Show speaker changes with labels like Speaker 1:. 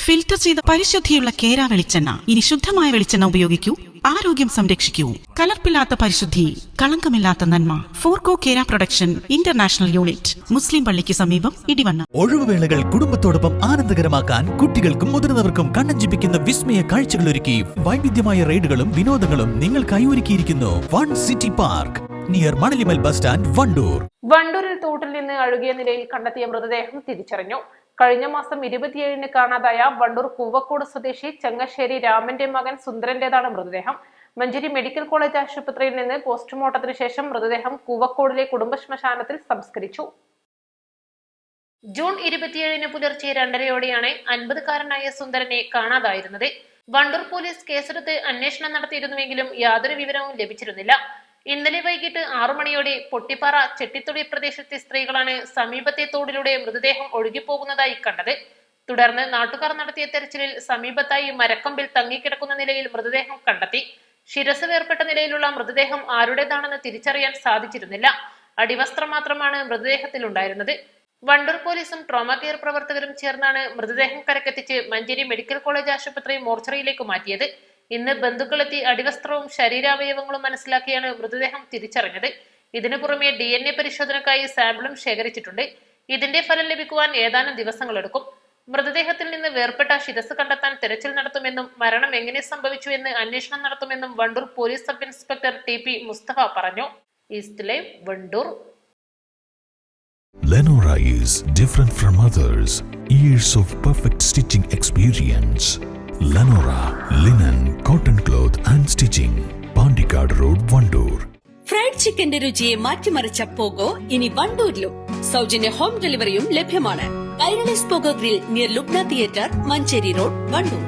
Speaker 1: Filter ചെയ്ത പരിശുദ്ധിയുള്ള കേര വെളിച്ചെണ്ണ. ഇനി ശുദ്ധമായ വെളിച്ചെണ്ണ ഉപയോഗിക്കൂ, ആരോഗ്യം സംരക്ഷിക്കൂ. കലർപ്പില്ലാത്ത പരിശുദ്ധി, കളങ്കമില്ലാത്ത നന്മ. ഫോർകോ കേര പ്രൊഡക്ഷൻ ഇന്റർനാഷണൽ യൂണിറ്റ്, മുസ്ലിം പള്ളിക്ക് സമീപം, ഇടിവണ്ണ.
Speaker 2: ഒഴിവുവേളകൾ കുടുംബത്തോടൊപ്പം ആനന്ദകരമാക്കാൻ കുട്ടികൾക്കും മുതിർന്നവർക്കും കണ്ണഞ്ചിപ്പിക്കുന്ന വിസ്മയ കാഴ്ചകളൊരുക്കി വൈവിധ്യമായ റൈഡുകളും വിനോദങ്ങളും നിങ്ങൾക്കായി ഒരുക്കിയിരിക്കുന്നു fun city park near Manalimal bus stand, Wandoor.
Speaker 3: വണ്ടൂരിൽ തോട്ടിൽ നിന്ന് അഴുകിയ നിലയിൽ കണ്ടെത്തിയ മൃതദേഹം തിരിച്ചറിഞ്ഞു. കഴിഞ്ഞ മാസം 27-ന് കാണാതായ വണ്ടൂർ കൂവക്കോട് സ്വദേശി ചങ്ങശ്ശേരി രാമന്റെ മകൻ സുന്ദരന്റേതാണ് മൃതദേഹം. മഞ്ചേരി മെഡിക്കൽ കോളേജ് ആശുപത്രിയിൽ നിന്ന് പോസ്റ്റ്മോർട്ടത്തിന് ശേഷം മൃതദേഹം കൂവക്കോടിലെ കുടുംബ ശ്മശാനത്തിൽ സംസ്കരിച്ചു. ജൂൺ 27-ന് പുലർച്ചെ 2:30-യോടെയാണ് 50-കാരനായ സുന്ദരനെ കാണാതായിരുന്നത്. വണ്ടൂർ പോലീസ് കേസെടുത്ത് അന്വേഷണം നടത്തിയിരുന്നുവെങ്കിലും യാതൊരു വിവരവും ലഭിച്ചിരുന്നില്ല. ഇന്നലെ വൈകിട്ട് 6 മണിയോടെ പൊട്ടിപ്പാറ ചെട്ടിത്തൊടി പ്രദേശത്തെ സ്ത്രീകളാണ് സമീപത്തെ തോടിലൂടെ മൃതദേഹം ഒഴുകിപ്പോകുന്നതായി കണ്ടത്. തുടർന്ന് നാട്ടുകാർ നടത്തിയ തെരച്ചിലിൽ സമീപത്തായി മരക്കമ്പിൽ തങ്ങിക്കിടക്കുന്ന നിലയിൽ മൃതദേഹം കണ്ടെത്തി. ശിരസ് വേർപെട്ട നിലയിലുള്ള മൃതദേഹം ആരുടേതാണെന്ന് തിരിച്ചറിയാൻ സാധിച്ചിരുന്നില്ല. അടിവസ്ത്രം മാത്രമാണ് മൃതദേഹത്തിൽ ഉണ്ടായിരുന്നത്. വണ്ടൂർ പോലീസും ട്രോമ കെയർ പ്രവർത്തകരും ചേർന്നാണ് മൃതദേഹം കരക്കെത്തിച്ച് മഞ്ചേരി മെഡിക്കൽ കോളേജ് ആശുപത്രി മോർച്ചറിയിലേക്ക് മാറ്റിയത്. ഇന്ന് ബന്ധുക്കളെത്തി അടിവസ്ത്രവും ശരീരാവയവങ്ങളും മനസ്സിലാക്കിയാണ് മൃതദേഹം തിരിച്ചറിഞ്ഞത്. ഇതിനു പുറമെ DNA പരിശോധനക്കായി സാമ്പിളും ശേഖരിച്ചിട്ടുണ്ട്. ഇതിന്റെ ഫലം ലഭിക്കുവാൻ ഏതാനും ദിവസങ്ങളെടുക്കും. മൃതദേഹത്തിൽ നിന്ന് വേർപെട്ട ശിരസ് കണ്ടെത്താൻ തെരച്ചിൽ നടത്തുമെന്നും മരണം എങ്ങനെ സംഭവിച്ചു എന്ന് അന്വേഷണം നടത്തുമെന്നും Wandoor police sub inspector TP Mustafa പറഞ്ഞു. East live, Wandoor.
Speaker 4: Lenora is different from others. Years of perfect stitching experience. Lenora linen, cotton cloth and stitching. Pandikad Road, Vandoor.
Speaker 5: Fried ചിക്കന്റെ രുചിയെ മാറ്റിമറിച്ച പോഗോ ഇനി വണ്ടൂരിലും. സൗജന്യ ഹോം ഡെലിവറിയും ലഭ്യമാണ്. Kairali pogo grill near Lubna theatre, Manjeri road, Wandoor.